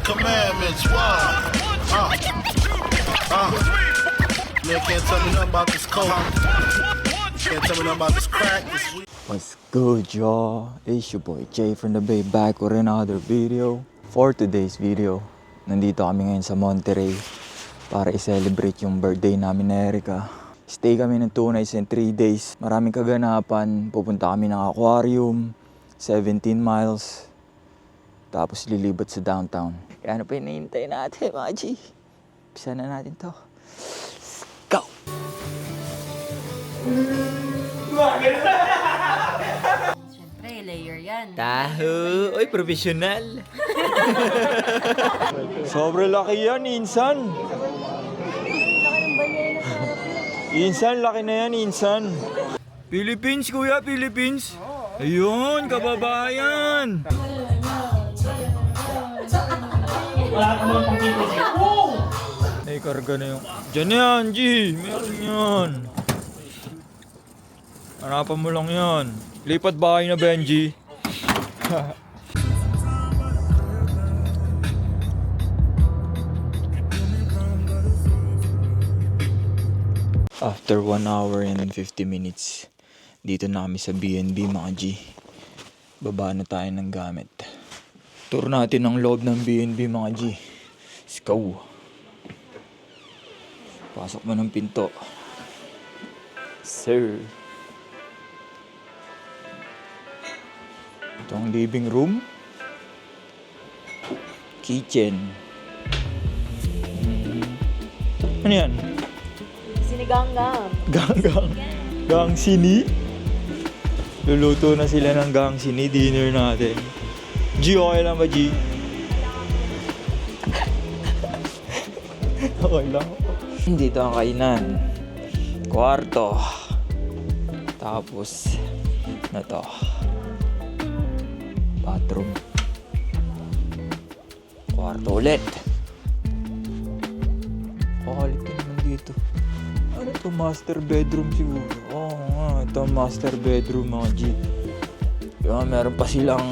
commandments. What? Man can't tell me nothing about this coke. Can't tell me nothing about this crack, this weed. What's good, y'all? It's your boy Jay from the Bay, back with another video. For today's video, nandito kami ngayon sa Monterey para i-celebrate yung birthday namin ni Erica. Stay kami ng 2 nights and 3 days. Maraming kaganapan. Pupunta kami ng aquarium, 17 miles. Tapos lilibat sa downtown. Kaya ano pa hinihintay natin, mga G? Pisa na natin to. Let's go! Siyempre, layer yan. Taho! Uy, professional! Sobrang laki yan, Insan! Insan, laki na yan, Insan! Philippines, kuya, Philippines! Ayun, kababayan! Ay, karga na yung... Diyan yan, G! Meron yan! Hanapan mo lang yan. Lipat bahay na, Benji. After 1 hour and 50 minutes, dito na kami sa B&B, mga G. Baba na tayo ng gamit. Tour natin ang loob ng B&B, mga G. Let's go. Pasok mo ng pinto. Sir. Ito ang living room. Kitchen. Ano yan? Sinigang-gang. Gang sini. Luluto na sila ng gang sini. Dinner natin. G, okay lang ba, G? Okay lang. Dito ang kainan. Kwarto. Tapos, na to. Bathroom. Kwarto ulit. Pakalit ka naman dito. Ano to? Master bedroom siguro. Oo nga, ito master bedroom, mga G. Diba, meron pa silang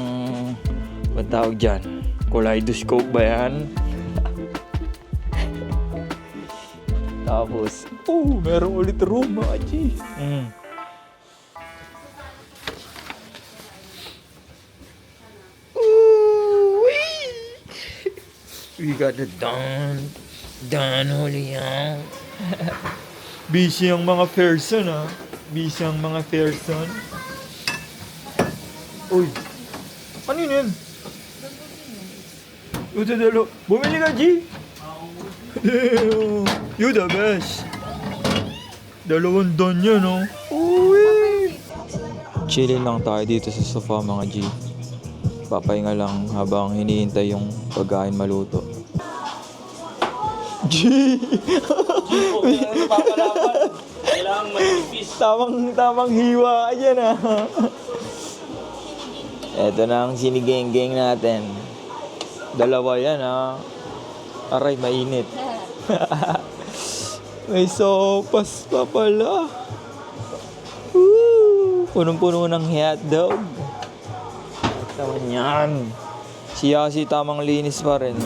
ba't tawag dyan? Kaleidoscope ba yan? Tapos, meron ulit room, mga G. We got the Don Julian. Busy ang mga person, ha? Busy ang mga person. Uy, ano yun? Ito dalo. Bumili ka, G? You the best. 2 don yan, no? Uy! Chillin lang tayo dito sa sofa, mga G. Papahinga lang habang hinihintay yung pagkain maluto. G! Kailangan manipis. Tamang hiwa ka dyan, ha? Eto na ang sinigeng-geng natin. 2 yan, ha? Aray, mainit. May sopas pa pala. Woo! Punong-puno ng hotdog. Naman yan. Siya si tamang linis pa rin.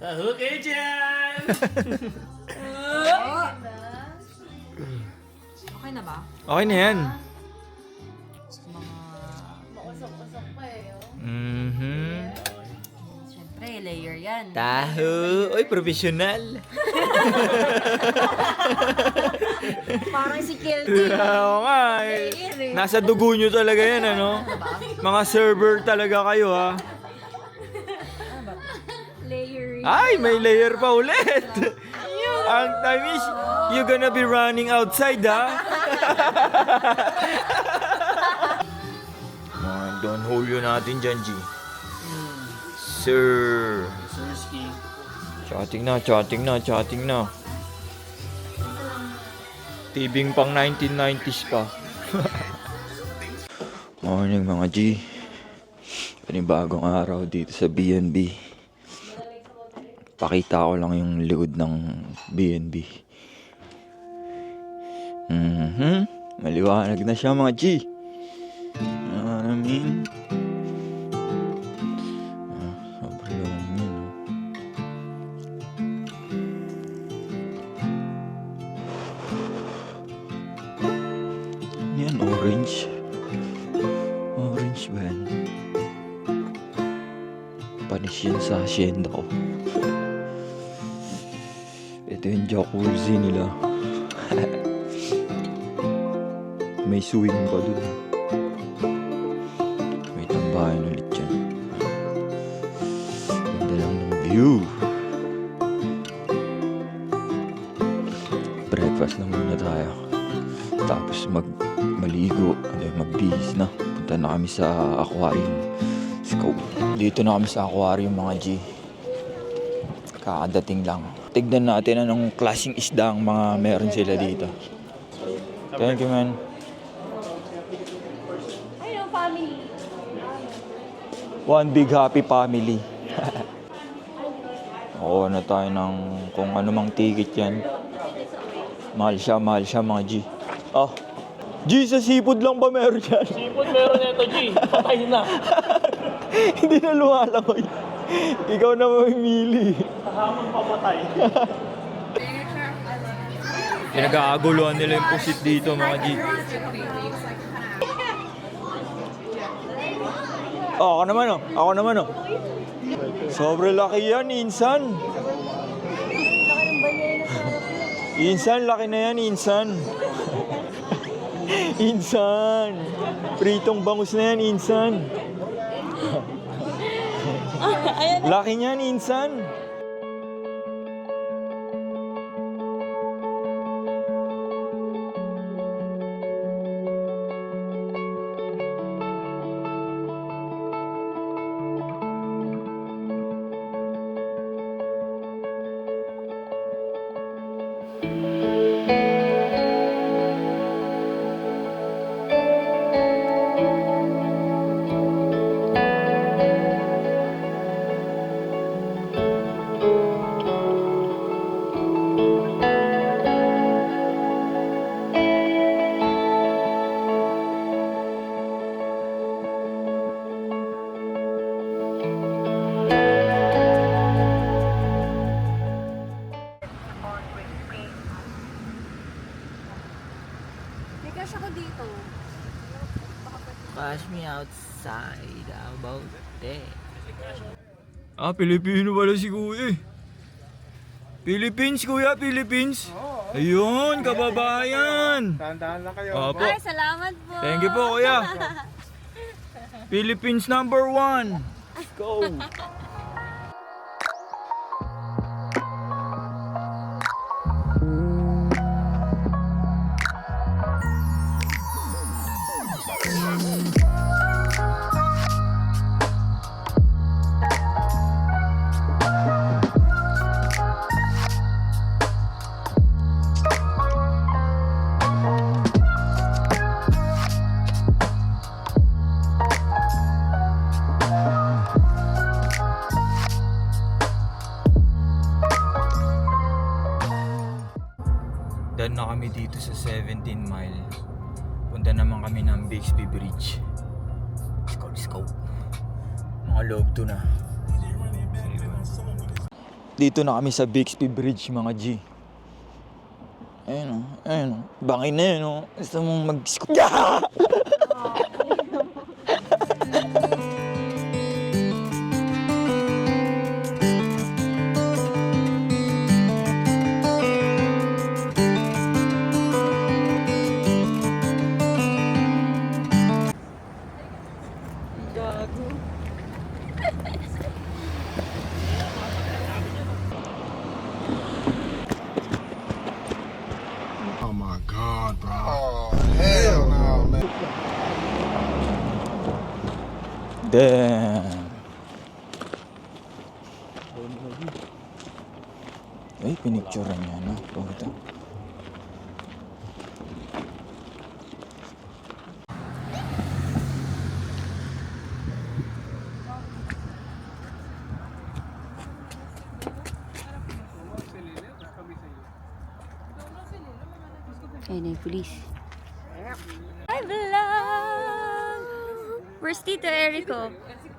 Taho kayo dyan! Okay na ba? Okay na yan. Mausok-usok pa eh. Siyempre, layer yan. Taho! Uy, professional! Parang si Kelty. Oo nga eh. Nasa dugo nyo talaga yan, ano? Mga server talaga kayo, ha? Layering. Ay, may layer pa ulit. Ang tamis, you gonna be running outside, ha? Mga doon hole natin dyan, G. Sir. Sirski. Chatting na. Tibing pang 1990s pa. Morning mga G. Panibagong araw dito sa B&B. Pakita ko lang yung likod ng B&B. Maliwanag na siya mga G. Ano I mean? Sobrang lang yun. Yan, orange. Orange ba yan? Panis yun sa hacienda ko. Ito yung jacuzzi nila. May swing pa dun. May tambahan ulit dyan. Ganda lang ng view. Breakfast na muna tayo. Tapos maligo. Magbihis na. Punta na kami sa aquarium. Let's go. Dito na kami sa aquarium mga G. Kakadating lang. Tignan natin anong klaseng isda ang mga meron sila dito. Thank you, man. Ayun, family. One big happy family. Oo na tayo ng kung ano mang ticket yan. Mahal siya mga G. Oh, G, sa seafood lang ba meron yan? Sipon meron nito, G. Patay na. Hindi na lumalangoy. Ikaw na mamimili. Hamon papatay. Pinag-aaguluhan nila yung pusit dito mga G. Oh, ako naman oh. Sobrang laki yan, Insan. Insan, laki na yan, Insan. Insan. Pritong bangus na yan, Insan. Laki niyan, Insan. Bigas ako dito. Pass me outside about that. Ah, Pilipino pala si Kuya. Philippines, Kuya, Philippines. Ayun, kababayan. Tandaan lang kayo. Opo. Ay, salamat po. Thank you po, Kuya. Philippines number 1. Let's go. Done na kami dito sa 17 Mile. Punta naman kami ng Bixby Bridge. Let's go. Mga loob to na. Dito na kami sa Bixby Bridge mga G. Ayun o. Bangin na yun o. Gusto mong mag-scoot. Damn. Ay, pinicturean niya na. Puta. Ayun na yung police. Hi, vlog! Where's Tito Erico?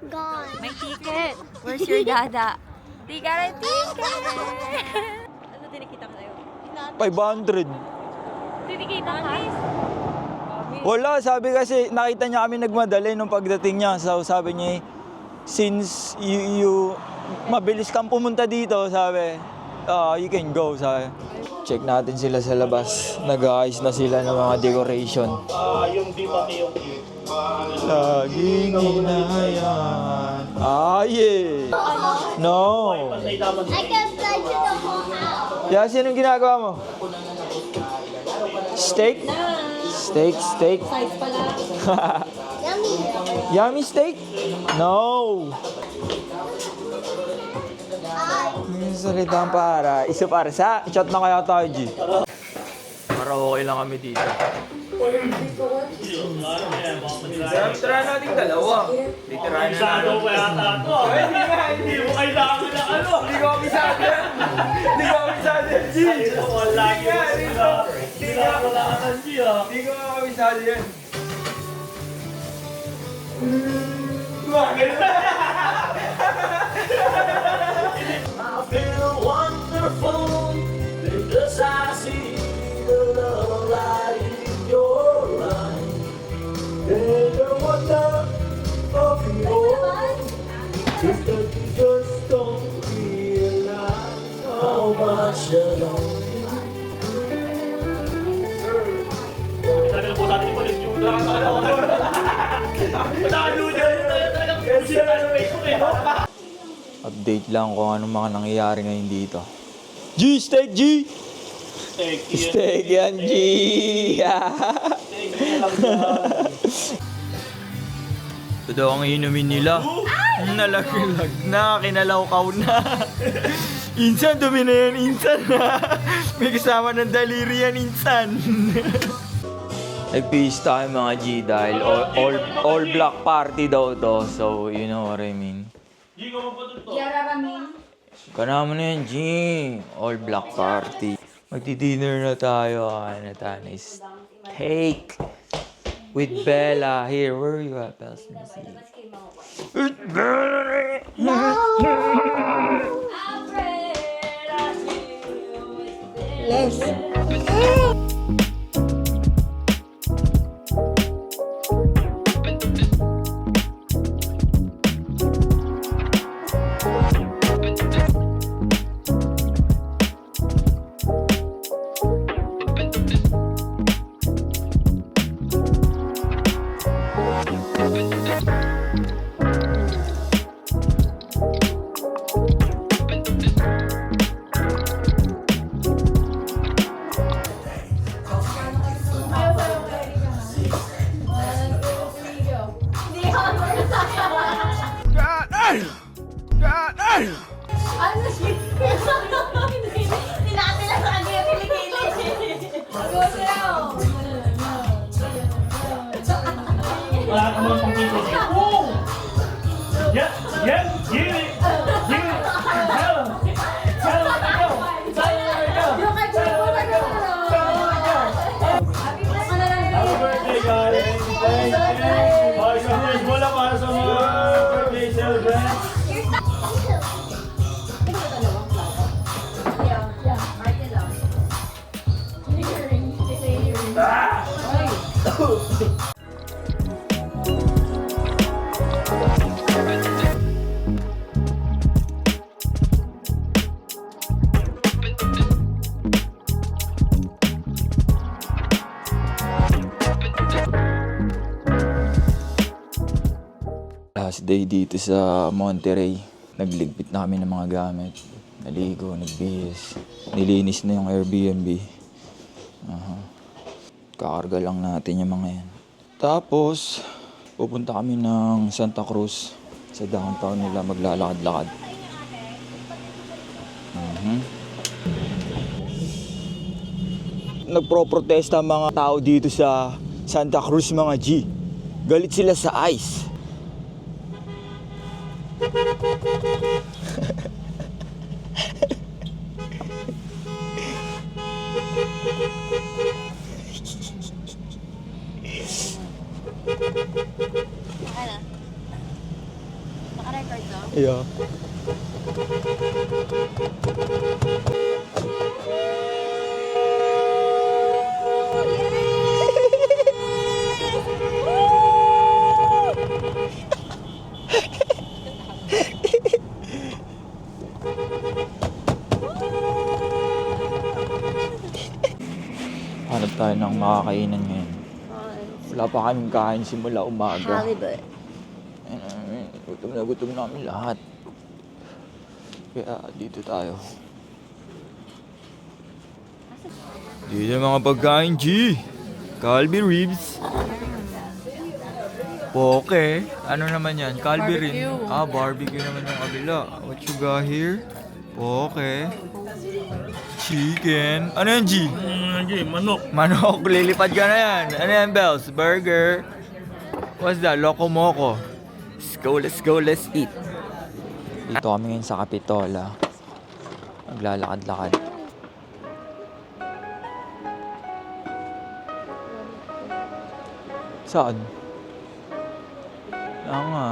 Gone. May ticket. Where's your dada? Di ka na ticket! Ano tinikita ko sa'yo? 500. Tinikita ka? Wala, sabi kasi nakita niya kami nagmadali nung pagdating niya. So sabi niya, since you mabilis kang pumunta dito, sabi, you can go, sabi. Check natin sila sa labas. Nag-aayos na sila ng mga decoration. Yung dito yung Laging hinahayaan. Yeah. No. Pasay dapat. I can fly to the whole house. Yeah, sinong ginagawa mo? Steak? Steak. Yummy. Yummy steak? No. Salitang para. Isa para sa. Chat na kaya tayo, G. Para okay lang kami dito. Try natin dalawa. Titirahin na Sado natin. pa yata ito. Hindi mo kailangan ng ano. Hindi ko kabisado yan. Hindi ko kabisado yan, G. Ito, wala dito. Hindi na ako nakatan, G, ah. Hindi ko kabisado yan. I feel wonderful because I see the love light in your eyes. And the wonder of it all is that you just don't realize how much you love me. Sabi po natin yung ulit yung Update lang kung anong mga nangyayari ngayon dito. G! Steak, G! Steak yan, G! Ito daw ang inumin nila. Nalaglag na, kinalawkaw na. Insan, dumi na yan, insan na. May kasama ng daliri yan, insan. Nag-peace tayo mga G dahil all black party daw to. So, you know what I mean. Kanama na yan, G. All black party. Magdi-dinner na tayo. Ano tayo? Steak. With Bella. Here, where are you at, Bella? With Bella! Wala ka mong pang-tito. Woo! Yeah! Give it! Tell him! Tell him to go! Tell him to go! Happy birthday, guys! Thank you! Okay, so here's wala para sa mga birthday celebrants. Last day dito sa Monterey. Nagligpit na kami ng mga gamit. Naligo, nagbihis. Nilinis na yung Airbnb. Kakarga lang natin yung mga yan. Tapos, Pupunta kami ng Santa Cruz. Sa downtown nila maglalakad-lakad. Nagpro-protesta ang mga tao dito sa Santa Cruz, mga G. Galit sila sa ICE. Ano? Naka-record to? Yeah. Hanap tayo ng makakainan ngayon. Wala pa kaming kain simula umaga. Halibut. Gutom na namin lahat. Kaya dito tayo. Dito yung mga pagkain, G. Kalbi ribs. Poke. Ano naman yan? Kalbi rin. Barbecue naman yung kabila. What you got here? Poke. Chicken. Ano yan, G? Manok. Manok. Lilipad ka na yan. Ano yan, Bells? Burger. What's that? Loco Moco. Let's go, let's eat. Dito kami ngayon sa Kapitola. Maglalakad-lakad. Saan? Nga.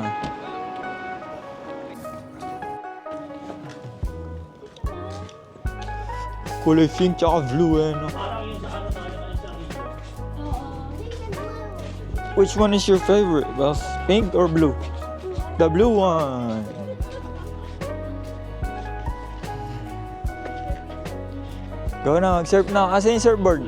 Kulay pink tsaka blue no? Which one is your favorite, Bells? Pink or blue? The blue one. Go na, mag-surf na. Asa yung surfboard?